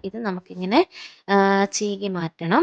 ഇത് നമുക്കിങ്ങനെ ചീകി മാറ്റണം.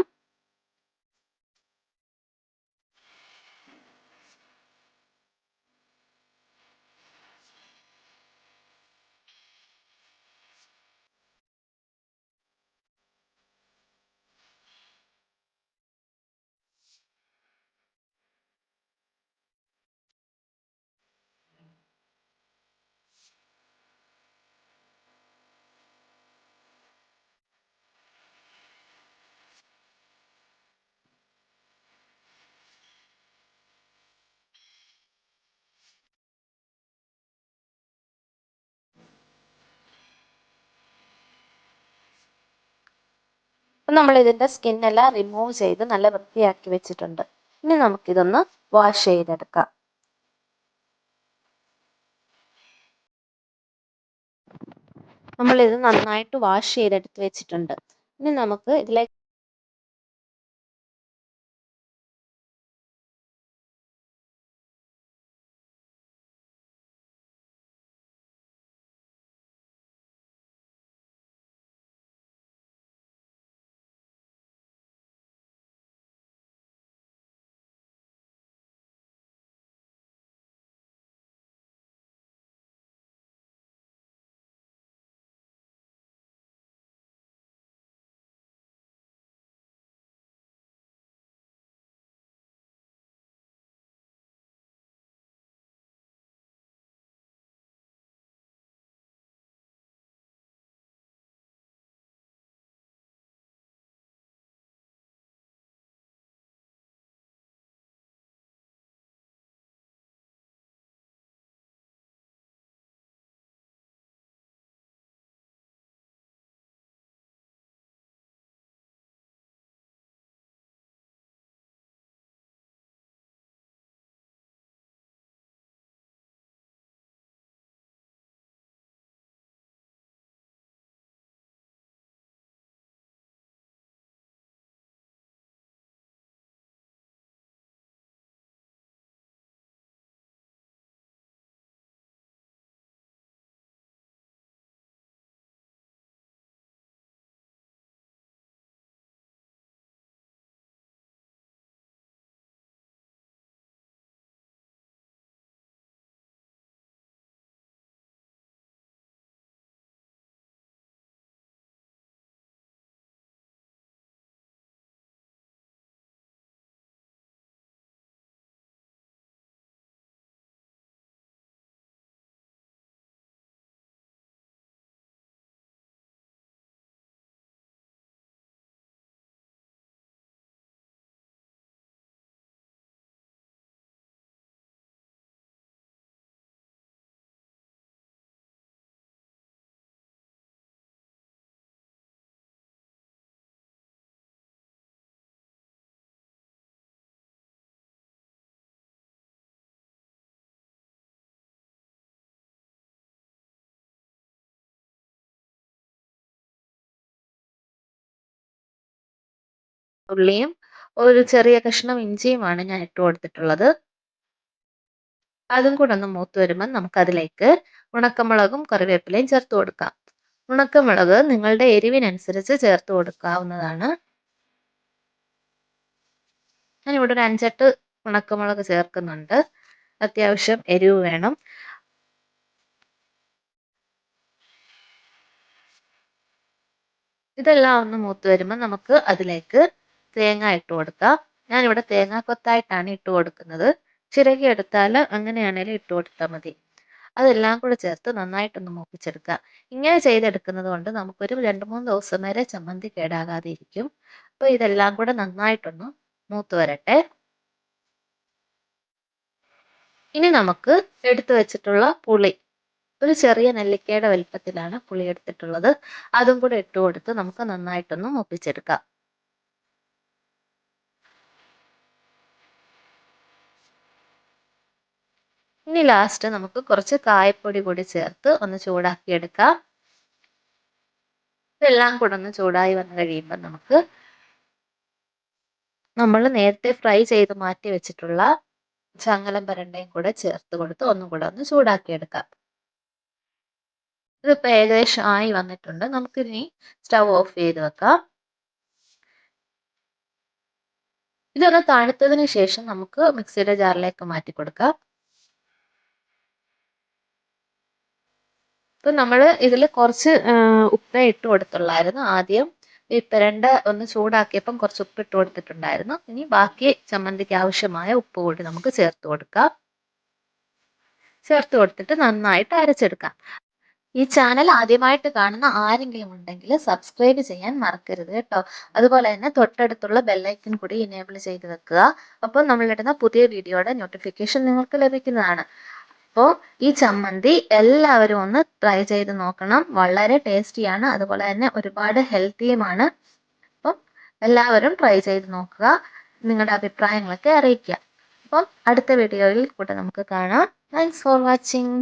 അപ്പം നമ്മൾ ഇതിൻ്റെ സ്കിന്നെല്ലാം റിമൂവ് ചെയ്ത് നല്ല വൃത്തിയാക്കി വെച്ചിട്ടുണ്ട്. ഇനി നമുക്കിതൊന്ന് വാഷ് ചെയ്തെടുക്കാം. നമ്മളിത് നന്നായിട്ട് വാഷ് ചെയ്തെടുത്ത് വെച്ചിട്ടുണ്ട്. ഇനി നമുക്ക് ഇതിലേക്ക് ഉള്ളിയും ഒരു ചെറിയ കഷ്ണം ഇഞ്ചിയുമാണ് ഞാൻ ഇട്ട് കൊടുത്തിട്ടുള്ളത്. അതും കൂടെ ഒന്ന് മൂത്ത് വരുമ്പോൾ നമുക്ക് അതിലേക്ക് ഉണക്കമുളകും കറിവേപ്പിലയും ചേർത്ത് കൊടുക്കാം. ഉണക്കമുളക് നിങ്ങളുടെ എരിവിനനുസരിച്ച് ചേർത്ത് കൊടുക്കാവുന്നതാണ്. ഞാനിവിടെ ഒരു 5-8 ഉണക്കമുളക് ചേർക്കുന്നുണ്ട്. അത്യാവശ്യം എരിവ് വേണം. ഇതെല്ലാം ഒന്ന് മൂത്ത് വരുമ്പോൾ നമുക്ക് അതിലേക്ക് തേങ്ങ ഇട്ട് കൊടുക്കാം. ഞാനിവിടെ തേങ്ങ കൊത്തായിട്ടാണ് ഇട്ട് കൊടുക്കുന്നത്. ചിരകി എടുത്താൽ അങ്ങനെയാണേലും ഇട്ട് കൊടുത്താൽ മതി. അതെല്ലാം കൂടെ ചേർത്ത് നന്നായിട്ടൊന്ന് മൂപ്പിച്ചെടുക്കുക. ഇങ്ങനെ ചെയ്തെടുക്കുന്നത് കൊണ്ട് നമുക്കൊരു 2-3 ദിവസം വരെ ചമ്മന്തി കേടാകാതെ ഇരിക്കും. അപ്പോൾ ഇതെല്ലാം കൂടെ നന്നായിട്ടൊന്ന് മൂത്ത് വരട്ടെ. ഇനി നമുക്ക് എടുത്തു വെച്ചിട്ടുള്ള പുളി, ഒരു ചെറിയ നെല്ലിക്കയുടെ വലിപ്പത്തിലാണ് പുളി എടുത്തിട്ടുള്ളത്. അതും കൂടെ ഇട്ട് കൊടുത്ത് നമുക്ക് നന്നായിട്ടൊന്ന് മൂപ്പിച്ചെടുക്കാം. ഇനി ലാസ്റ്റ് നമുക്ക് കുറച്ച് കായപ്പൊടി കൂടി ചേർത്ത് ഒന്ന് ചൂടാക്കി എടുക്കാം. ഇതെല്ലാം കൂടെ ഒന്ന് ചൂടായി വന്നു കഴിയുമ്പോൾ നമുക്ക് നമ്മൾ നേരത്തെ ഫ്രൈ ചെയ്ത് മാറ്റി വെച്ചിട്ടുള്ള ചങ്ങലം പരണ്ടയും കൂടെ ചേർത്ത് കൊടുത്ത് ഒന്നും കൂടെ ഒന്ന് ചൂടാക്കി എടുക്കാം. ഇതിപ്പോൾ ഏകദേശം ആയി വന്നിട്ടുണ്ട്. നമുക്കിനി സ്റ്റൗ ഓഫ് ചെയ്ത് വെക്കാം. ഇതൊന്ന് തണുത്തതിന് ശേഷം നമുക്ക് മിക്സിയുടെ ജാറിലേക്ക് മാറ്റി കൊടുക്കാം. ഇപ്പം നമ്മൾ ഇതിൽ കുറച്ച് ഉപ്പ് ഇട്ട് കൊടുത്തുള്ളായിരുന്നു. ആദ്യം ഈ പെരണ്ട ഒന്ന് ചൂടാക്കിയപ്പം കുറച്ച് ഉപ്പ് ഇട്ട് കൊടുത്തിട്ടുണ്ടായിരുന്നു. ഇനി ബാക്കി ചമ്മന്തിക്ക് ആവശ്യമായ ഉപ്പ് കൂടി നമുക്ക് ചേർത്ത് കൊടുക്കാം. ചേർത്ത് കൊടുത്തിട്ട് നന്നായിട്ട് അരച്ചെടുക്കാം. ഈ ചാനൽ ആദ്യമായിട്ട് കാണുന്ന ആരെങ്കിലും ഉണ്ടെങ്കിൽ സബ്സ്ക്രൈബ് ചെയ്യാൻ മറക്കരുത് കേട്ടോ. അതുപോലെ തന്നെ തൊട്ടടുത്തുള്ള ബെല്ലൈക്കൺ കൂടി ഇനേബിൾ ചെയ്ത് വെക്കുക. അപ്പോൾ നമ്മളിടുന്ന പുതിയ വീഡിയോയുടെ നോട്ടിഫിക്കേഷൻ നിങ്ങൾക്ക് ലഭിക്കുന്നതാണ്. അപ്പോൾ ഈ ചമ്മന്തി എല്ലാവരും ഒന്ന് ട്രൈ ചെയ്ത് നോക്കണം. വളരെ ടേസ്റ്റിയാണ്, അതുപോലെ തന്നെ ഒരുപാട് ഹെൽത്തിയുമാണ്. അപ്പം എല്ലാവരും ട്രൈ ചെയ്ത് നോക്കുക. നിങ്ങളുടെ അഭിപ്രായങ്ങളൊക്കെ അറിയിക്കുക. അപ്പം അടുത്ത വീഡിയോയിൽ കൂടെ നമുക്ക് കാണാം. Thanks for watching.